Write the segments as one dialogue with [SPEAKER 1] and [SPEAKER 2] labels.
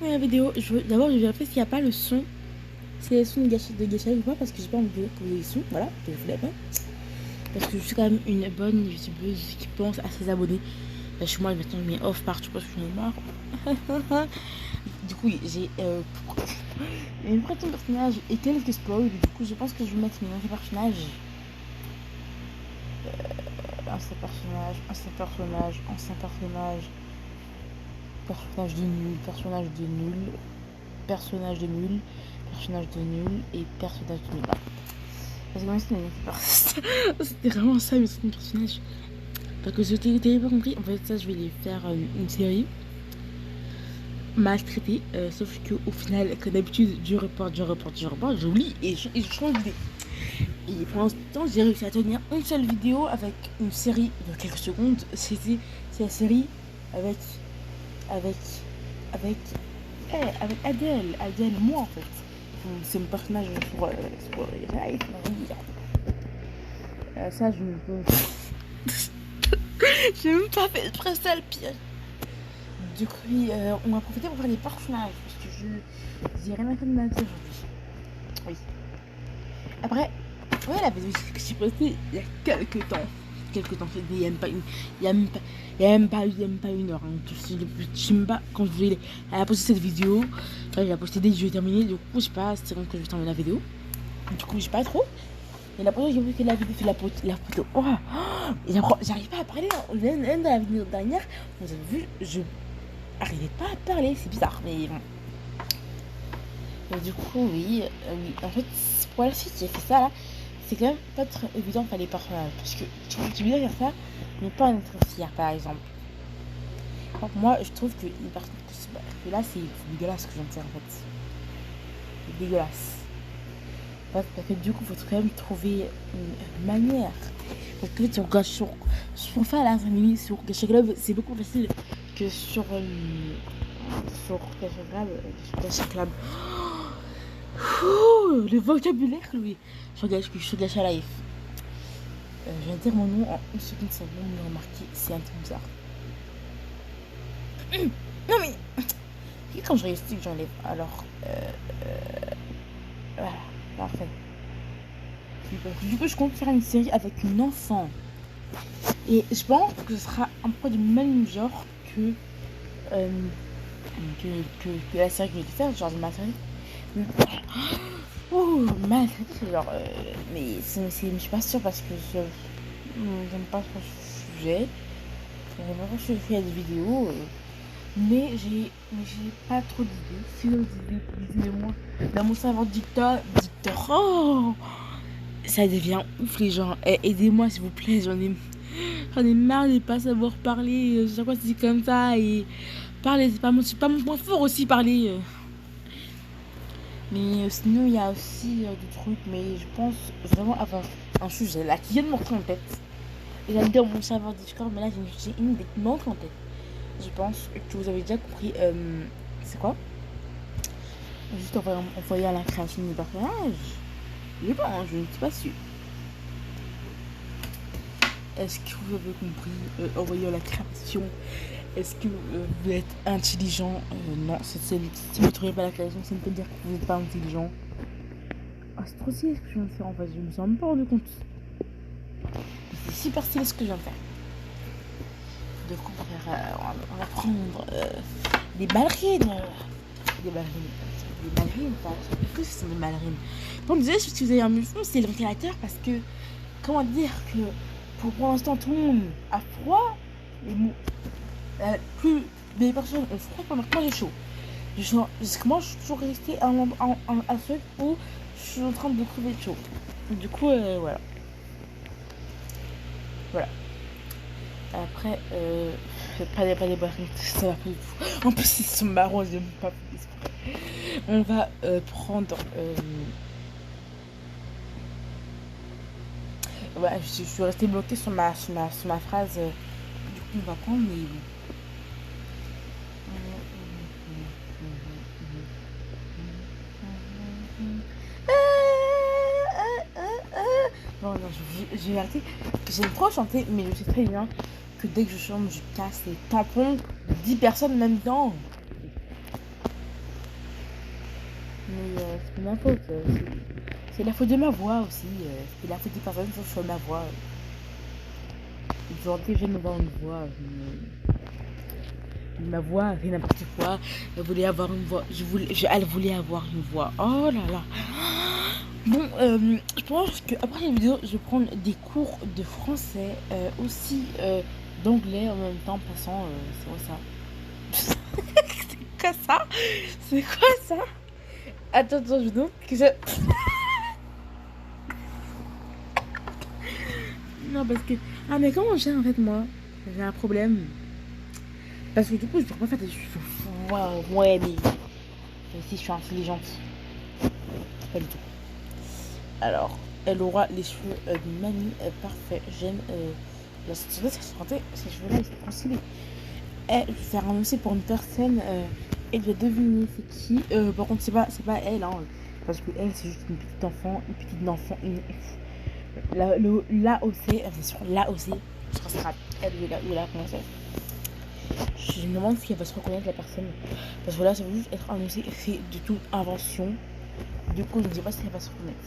[SPEAKER 1] La vidéo, d'abord je vérifie s'il n'y a pas le son. Si les sons de gâchette ou pas, parce que j'ai pas envie de poser les sons. Voilà, je vous l'ai pas. Parce que je suis quand même une bonne youtubeuse qui pense à ses abonnés. Là, chez moi, maintenant, je mets off partout parce que j'en ai marre. Du coup, j'ai une prétendue personnage et quelques spoils. Du coup, je pense que je vais mettre mes anciens personnages. Ancien personnage. Personnage de nul, personnage de nul et personnage de nul. Parce que moi c'était vraiment ça mes personnages. Parce que je t'ai pas compris. En fait, ça, je vais les faire une série maltraitée. Sauf qu'au final, comme d'habitude, j'oublie et je change d'idée. Et pour l'instant, j'ai réussi à tenir une seule vidéo avec une série de quelques secondes. C'est la série avec avec Adèle, moi en fait. C'est mon personnage pour Life, ça je ne peux. J'ai même pas fait exprès, ça le pire. Du coup, on va profiter pour faire des personnages parce que j'ai rien à faire de ma vie aujourd'hui. Oui. Après, ouais, la vidéo que j'ai postée il y a quelques temps. Il y a même pas une heure. Hein. Je sais même pas quand elle a posté cette vidéo. Elle a posté dès que je vais terminer. Du coup, je sais pas, c'est quand que je vais terminer la vidéo. Du coup, je sais pas trop. Et la première fois que j'ai vu que la vidéo fait la photo. Oh, j'arrive pas à parler. Même dans la vidéo dernière, vous avez vu, je n'arrivais pas à parler. C'est bizarre, mais bon. Et du coup, oui. En fait, pour la suite, j'ai fait ça là. C'est quand même pas très évident de faire les personnages. Parce que tu veux dire ça, mais pas en être fier, par exemple. Alors, moi, je trouve que les personnes que là, c'est dégueulasse ce que je viens de faire en fait. C'est dégueulasse. Parce que du coup, il faut quand même trouver une manière. Parce que tu regardes sur faire la famille, sur Gacha Club, c'est beaucoup plus facile que sur Gacha Club. Le vocabulaire, lui. Sur Gacha Life. Je vais dire mon nom en une seconde, ça va me remarquer. C'est un truc bizarre. Non mais. Et quand je réussis que j'enlève. Alors. Voilà, parfait. Du coup, je compte faire une série avec une enfant. Et je pense que ce sera un peu du même genre que la série que je vais faire, genre de ma série. Ouh, ma série, genre. Mais je suis pas sûre parce que j'aime pas trop ce sujet. J'aime pas trop ce sujet de vidéos. Mais j'ai pas trop d'idées. Si vous avez des idées, moi, dans mon serveur dictateur. Oh, ça devient ouf, les gens. Aidez-moi, s'il vous plaît. J'en ai marre de pas savoir parler. Chaque fois, c'est comme ça. Et parler, c'est pas mon point fort aussi, parler. Mais sinon, il y a aussi des trucs. Mais je pense vraiment avoir un sujet là qui vient de m'entrer en tête. Et j'allais dire mon serveur Discord, mais là, j'ai une idée qui m'entre en tête. Je pense que vous avez déjà compris. C'est quoi? Juste envoyer à la création du personnage. Je pense, je ne suis pas sûre. Est-ce que vous avez compris? Envoyer à la création. Est-ce que vous êtes intelligent? Non, si vous ne trouvez pas la création, ça ne peut dire que vous n'êtes pas intelligent. Ah, c'est trop stylé ce que je viens de faire en fait. Je me suis même pas rendu compte. C'est super stylé ce que je viens de faire. Donc on va prendre des ballerines. Des ballerines, est-ce que ce sont des ballerines? Bon, désolé si vous avez un mufon, c'est le ventilateur parce que, comment dire que pour l'instant tout le monde a froid, plus les personnes ont froid pendant que moi j'ai chaud. Parce que moi je suis toujours restée à ce où je suis en train de crever de chaud. Du coup, voilà. Voilà. Après, pas des ballerines, ça va pas du tout. En plus, ils sont marrons, j'aime pas plus. On va prendre. Ouais, je suis restée bloquée sur ma phrase. Du coup, on va prendre les. Non, j'ai arrêté. J'aime trop chanter, mais je sais très bien que dès que je chante, je casse les tampons de 10 personnes en même temps. Mais c'est pas ma faute. C'est la faute de ma voix aussi. C'est la faute des personnes qui sont sur ma voix. Ils ont déjà me voir une voix. Ma voix, c'est n'importe quoi. Elle voulait avoir une voix. Elle voulait avoir une voix. Oh là là. Bon, je pense qu'après la vidéo, je vais prendre des cours de français, aussi d'anglais en même temps, passant. C'est quoi ça? C'est quoi ça? C'est quoi ça? Attends, je doute que ça. Non, parce que. Ah, mais comment j'ai en fait, moi? J'ai un problème. Parce que du coup, je pourrais pas faire des choses. Ouais, mais. Si je suis intelligente. Pas du tout. Alors, elle aura les cheveux de mamie parfait. J'aime la santé, ces cheveux-là, ils sont trop stylés. Elle, je vais faire annoncer pour une personne. Elle doit deviner c'est qui. Par contre, c'est pas elle, hein, parce que elle, c'est juste une petite enfant. L'AOC, bien sûr, l'AOC, ce sera elle ou la princesse. Je me demande si elle va se reconnaître la personne. Parce que là, ça va juste être annoncé et fait de toute invention. Du coup, je ne sais pas si elle va se reconnaître.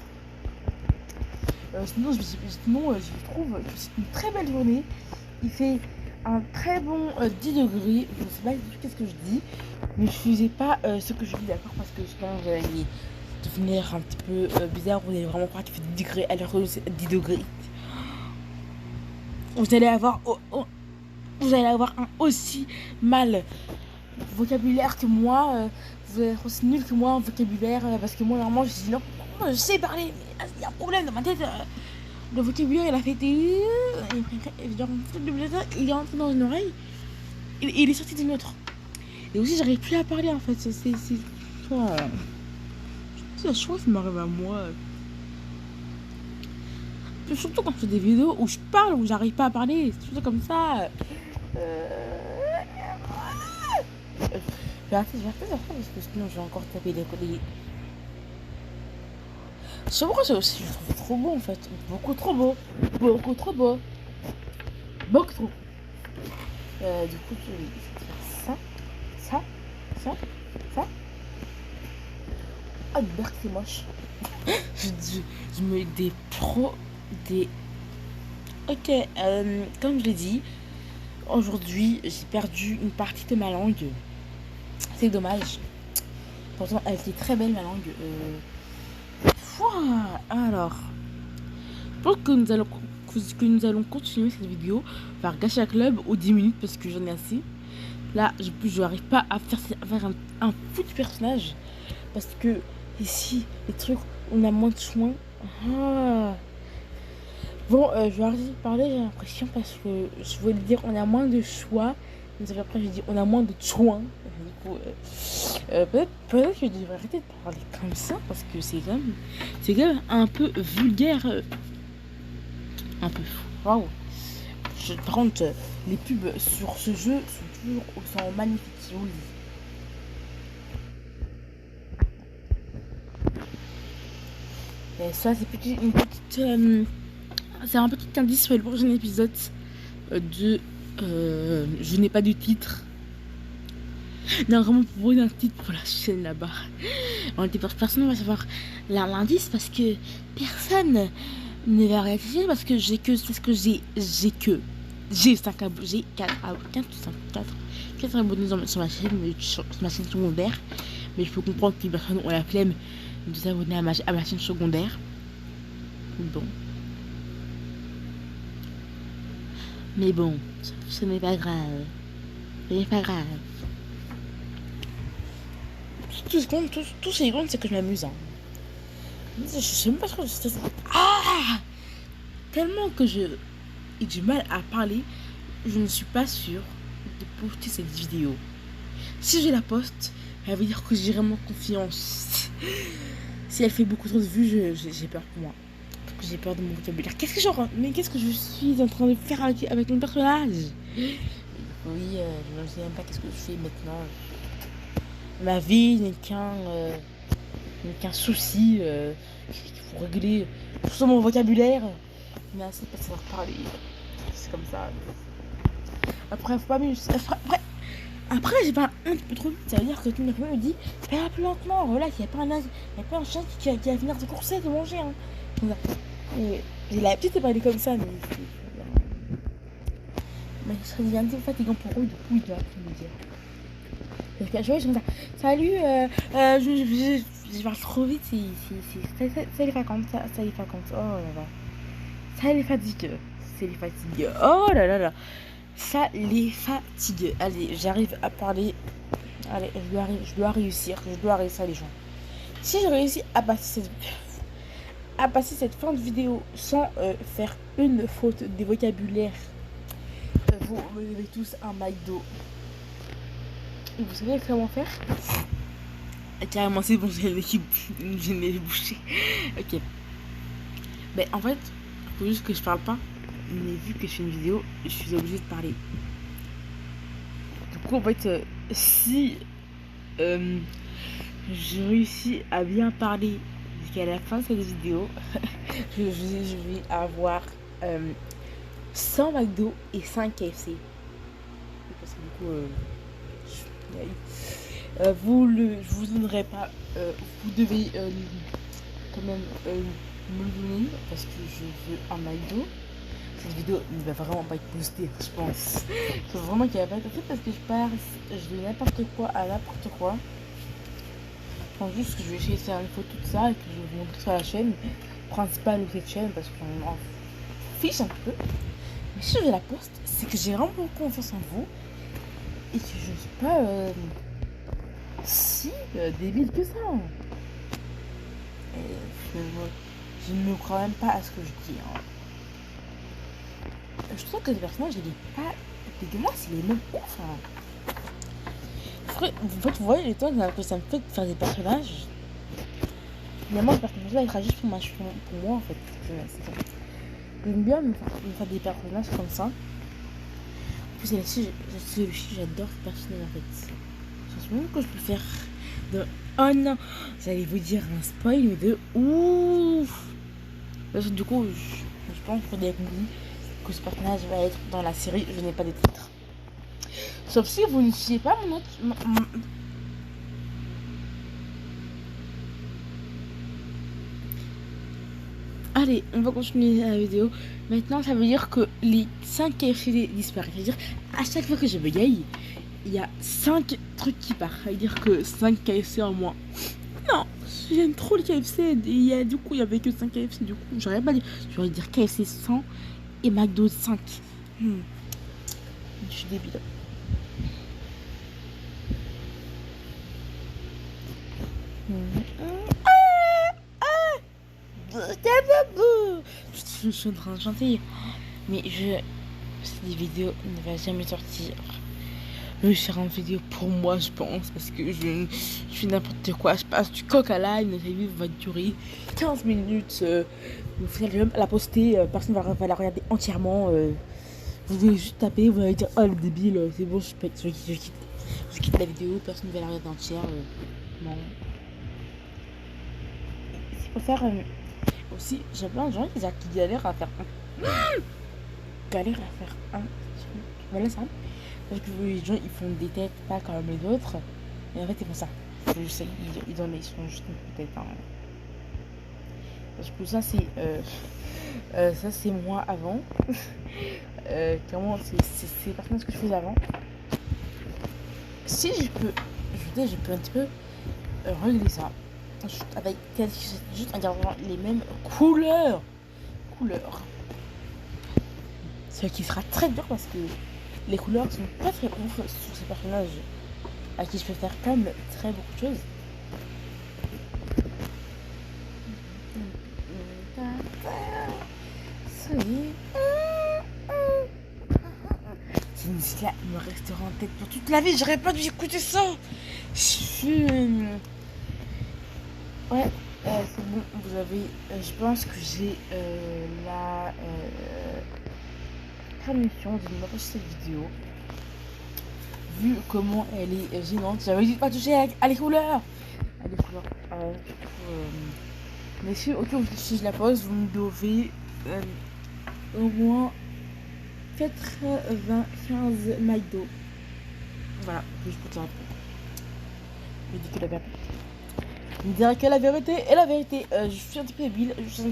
[SPEAKER 1] Sinon, je trouve que c'est une très belle journée. Il fait un très bon 10 degrés. Je ne sais pas qu'est-ce que je dis. Ne faisais pas ce que je dis, d'accord? Parce que sinon, vous allez devenir un petit peu bizarre. Vous allez vraiment croire qu'il fait 10 degrés alors que c'est 10 degrés. Vous allez avoir un aussi mal vocabulaire que moi. Vous allez être aussi nul que moi en vocabulaire. Parce que moi, normalement, je dis non, je sais parler. Mais il y a un problème dans ma tête. Le vocabulaire, il a fait des. Il est entré dans une oreille. Il est sorti d'une autre. Et aussi, j'arrive plus à parler en fait. C'est. Je crois que ça m'arrive à moi. Surtout quand je fais des vidéos où je parle, où j'arrive pas à parler. C'est toujours comme ça. Je vais arrêter de faire parce que sinon je vais encore taper des. Je sais pourquoi je le trouve trop beau en fait. Beaucoup trop beau. Beaucoup trop beau. Beaucoup trop. Du coup, je vais faire ça. Ah, merde, c'est moche. je me des. Ok, comme je l'ai dit, aujourd'hui j'ai perdu une partie de ma langue. C'est dommage. Pourtant, elle était très belle ma langue. Alors, je pense que nous allons continuer cette vidéo par Gacha Club aux 10 minutes parce que j'en ai assez. Là, je n'arrive pas à faire un fou de personnage parce que ici, les trucs, on a moins de soins. Bon, je vais arrêter de parler, j'ai l'impression, parce que je voulais dire on a moins de choix. Mais après, j'ai dit on a moins de soins. Du coup, peut-être que je devrais arrêter de parler comme ça parce que c'est quand même un peu vulgaire. Un peu fou. Waouh. Par contre, les pubs sur ce jeu sont magnifiques. Je vous le dis. Et ça, c'est une petite. C'est un petit indice sur le prochain épisode de. Je n'ai pas de titre. Non, vraiment pour un titre pour la chaîne là-bas. Personne ne va savoir l'indice parce que personne ne va réaliser parce que j'ai 4 abonnés sur ma chaîne secondaire. Mais je peux comprendre que les personnes ont la flemme de s'abonner à ma chaîne secondaire. Bon. Mais bon, ce n'est pas grave. Ce n'est pas grave. Tout ce qui compte, c'est que je m'amuse. Hein. Je sais même pas trop. Tellement que j'ai du mal à parler, je ne suis pas sûre de poster cette vidéo. Si je la poste, elle veut dire que j'ai vraiment confiance. Si elle fait beaucoup trop de vues, j'ai peur pour moi. Parce que j'ai peur de mon vocabulaire. Qu'est-ce que je suis en train de faire avec mon personnage? Oui, je ne sais même pas qu'est-ce que je fais maintenant. Ma vie n'est qu'un souci qu'il faut régler. Tout mon vocabulaire. Mais assez pas savoir parler. C'est comme ça. Après, faut pas m'amuser. Après, j'ai pas un petit peu trop vite. Ça veut dire que tout le monde me dit fais un peu lentement. Voilà, il n'y a pas un chien qui va venir te courser, de manger. Hein. Et j'ai l'habitude de parler comme ça, mais ça devient un peu fatigant pour eux. Du coup, ils doivent me dire. Parce qu'à chaque fois, je me dis salut, je parle trop vite. Ça les raconte. Ça les raconte. Oh là là. Ça les fatigue. C'est les fatigue. Oh là là là. Ça les fatigue. Allez, j'arrive à parler. Allez, je dois réussir les gens. Si je réussis à passer cette fin de vidéo sans faire une faute de vocabulaire, vous me levez tous un McDo. Et vous savez comment faire? Carrément, c'est bon, j'ai les bouchées. Ok. Mais en fait, faut juste que je parle pas. Mais vu que je fais une vidéo, je suis obligée de parler. Du coup, en fait, si je réussis à bien parler jusqu'à la fin de cette vidéo, je vais avoir 100 McDo et 5 KFC. Parce que du coup, je vous donnerai pas. Vous devez quand même me le donner parce que je veux un McDo. Cette vidéo ne va vraiment pas être postée, je pense. Il faut vraiment qu'elle va pas être faite parce que je dis n'importe quoi à n'importe quoi. Je pense juste que je vais essayer de faire une photo de tout ça et que je vais vous montrer sur la chaîne principale de cette chaîne parce qu'on m'en fiche un peu. Mais si je la poste, c'est que j'ai vraiment confiance en vous et que je ne suis pas si débile que ça. Et je ne me crois même pas à ce que je dis. Hein. Je trouve que les personnages, il est pas dégueulasse, il est même ouf. Hein. En fait, vous voyez les temps que ça me fait de faire des personnages. Finalement, ce personnage-là, il sera juste pour moi, en fait. J'aime bien me faire des personnages comme ça. En plus, j'adore ce personnage, en fait. Je pense même que je peux faire de... Oh non, j'allais vous dire un spoil, mais de ouf. Parce que du coup, je pense que vous avez compris que ce personnage va être dans la série. Je n'ai pas de titre. Sauf si vous ne suivez pas mon autre... Allez, on va continuer la vidéo. Maintenant, ça veut dire que les 5 KFC disparaissent. C'est-à-dire, à chaque fois que je bégaye, il y a 5 trucs qui partent. Ça veut dire que 5 KFC en moins. Non, j'aime trop le KFC. Du coup, il n'y avait que 5 KFC. Du coup, j'aurais pas dit. J'aurais dire KFC 100 et McDo 5. Je suis débile. Je suis en train de chanter. Mais cette vidéo ne va jamais sortir. Je vais faire une vidéo pour moi, je pense, parce que je fais n'importe quoi. Je passe du coq à l'âne. Cette vidéo va durer 15 minutes. Vous allez même la poster. Personne ne va la regarder entièrement. Vous allez juste taper. Vous allez dire oh le débile, c'est bon, je quitte la vidéo. Personne ne va la regarder entière. Non. C'est pour faire aussi. J'ai plein de gens qui galèrent à faire un. Voilà ça. Parce que les gens ils font des têtes pas comme les autres. Et en fait ils font ça. Je sais, ils sont juste une tête. Hein. Parce que ça c'est moi avant. Clairement c'est les personnages que je faisais avant. Si je peux un petit peu régler ça. Avec juste en gardant les mêmes couleurs. Ce qui sera très dur parce que les couleurs sont pas très ouf sur ces personnages à qui je peux faire quand même très beaucoup de choses. Cette musique-là me restera en tête pour toute la vie. J'aurais pas dû écouter ça. Ouais, c'est bon. Vous avez. Je pense que j'ai la permission de me faire cette vidéo. Vu comment elle est gênante, j'avais dit de pas toucher à les couleurs. Mais si je la pose, vous me devez au moins 95 McDo. Voilà, juste pour te rappeler. Je dis que la vérité. Je dirais que la vérité est la vérité. Je suis un petit peu débile. C'est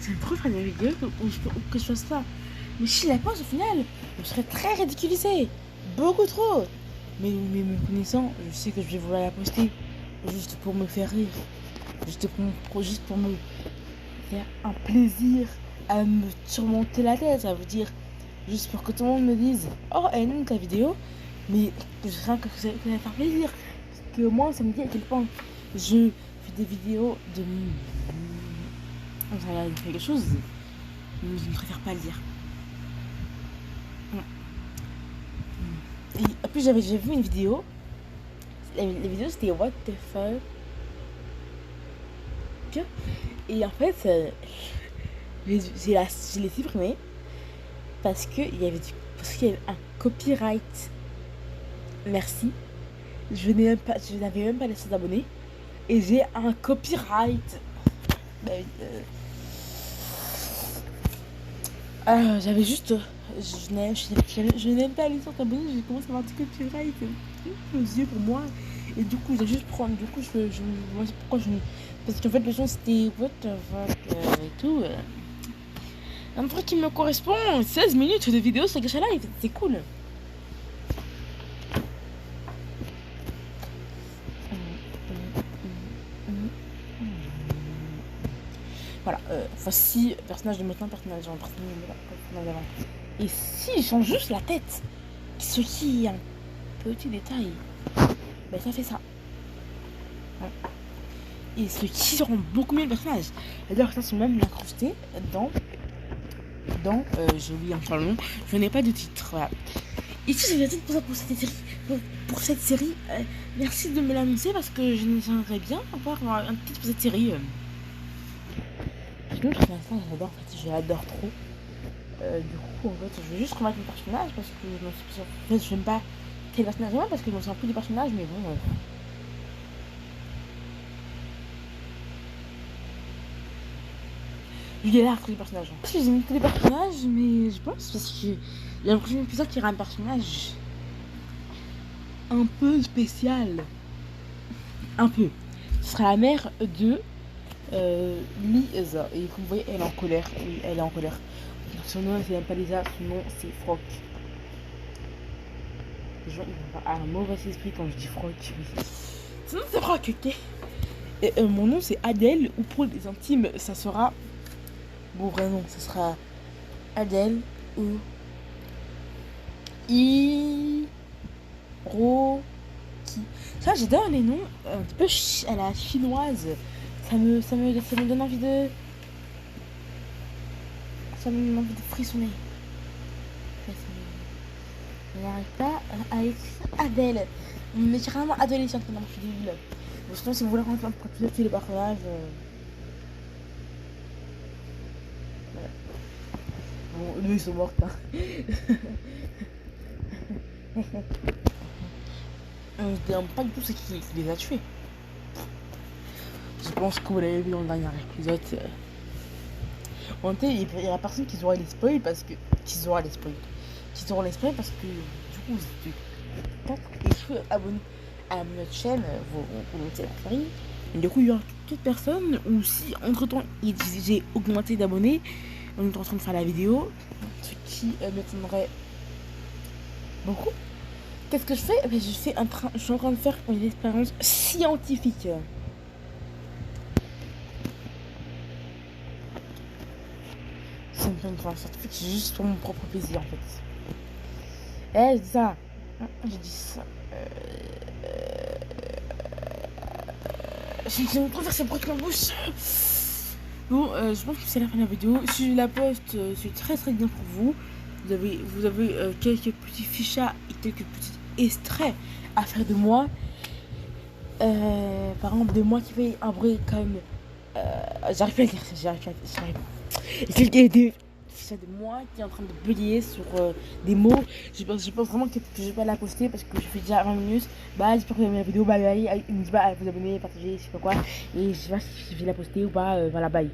[SPEAKER 1] une première vidéo que je fasse ça. Mais si je la pose au final, je serais très ridiculisée. Beaucoup trop. Mais me connaissant, je sais que je vais vouloir la poster. Juste pour me faire rire. Juste pour me faire un plaisir à me surmonter la tête. Ça veut dire, juste pour que tout le monde me dise, oh, elle aime ta vidéo. Mais rien que ça va faire plaisir. Parce que moi, ça me dit à quel point je fais des vidéos de... Ça va faire quelque chose. Mais je ne préfère pas le dire. Et en plus, j'avais vu une vidéo. La vidéo, c'était What the fuck. Et en fait, je l'ai supprimé parce qu'il y avait un copyright. Merci. Je n'avais même pas laissé d'abonnés. Et j'ai un copyright. J'avais juste... Je n'aime pas les sortes d'abonnés. J'ai commencé à avoir du copyright aux yeux pour moi. Et du coup, j'ai juste prendre. Du coup, moi, c'est pourquoi je... Parce qu'en fait, le son c'était what the fuck et tout. Un truc qui me correspond. 16 minutes de vidéo sur Gacha Live. C'est cool. Voilà. Voici personnage de maintenant, personnage d'avant. Et si je change juste la tête, ce qui est un petit détail, ben ça fait ça. Ouais. Et ce qui rend beaucoup mieux le personnage. D'ailleurs, ça sont même incrustés dans j'ai oublié encore le nom. Je n'ai pas de titre. Voilà. Ici, j'ai dit pour cette série. Merci de me l'annoncer parce que j'aimerais bien avoir un titre pour cette série. Sinon, pour l'instant, j'adore. En fait, je l'adore trop. Du coup, en fait, je vais juste remettre le personnage parce que je n'aime pas quel personnage j'aime parce que je me sens plus du personnage, mais bon. Je galère tous les personnages. Parce que j'aime tous les personnages, mais je pense parce que j'ai l'impression que qu'il y aura un personnage un peu spécial. Un peu. Ce sera la mère de Lisa. Et comme vous voyez, elle est en colère. Oui, elle est en colère. Son nom, c'est même pas Lisa, son nom, c'est Froc. Les gens, ils vont pas à un mauvais esprit quand je dis Froc. Oui. Son nom, c'est Froc, ok. Et mon nom, c'est Adèle, ou pour les intimes, ça sera... Bon, vrai nom, ça sera Adèle ou Hiroki. Ça, j'adore les noms un petit peu à la chinoise. Ça me donne envie de... Ça me donne envie de frissonner. Je n'arrive pas à écrire Adèle. On me met carrément adolescente pendant que je suis débile. Bon, sinon, si vous voulez rentrer un peu plus les personnages... Bon, eux ils sont morts. Hein. Je ne dis pas du tout ce qui les a tués. Je pense que vous l'avez vu dans le dernier épisode. En fait, il y a personne qui aura les spoils parce que. Qui aura les spoils parce que du coup, vous êtes abonnés à notre chaîne, vous mettez la série. Et du coup, il y aura toute personne ou si entre temps j'ai augmenté d'abonnés. On est en train de faire la vidéo, ce qui m'étonnerait beaucoup. Qu'est-ce que je fais? Je suis en train de faire une expérience scientifique. C'est une expérience scientifique, c'est juste pour mon propre plaisir en fait. Je dis ça. J'ai dit ça. J'ai envie de faire ces bruits de ma bouche. Bon, je pense que c'est la fin de la vidéo. Si je la poste, c'est très très bien pour vous. Vous avez quelques petits fichas et quelques petits extraits à faire de moi. Par exemple, de moi qui fait un bruit comme... j'arrive pas à le dire, j'arrive pas. artificielle de moi qui est en train de bugger sur des mots. Je pense vraiment que je vais pas la poster parce que je fais déjà 20 minutes. Bah, j'espère que vous avez aimé la vidéo. Bye bye. N'hésitez pas à vous abonner, partager, je sais pas quoi. Et je sais pas si je vais la poster ou pas. Voilà, bye.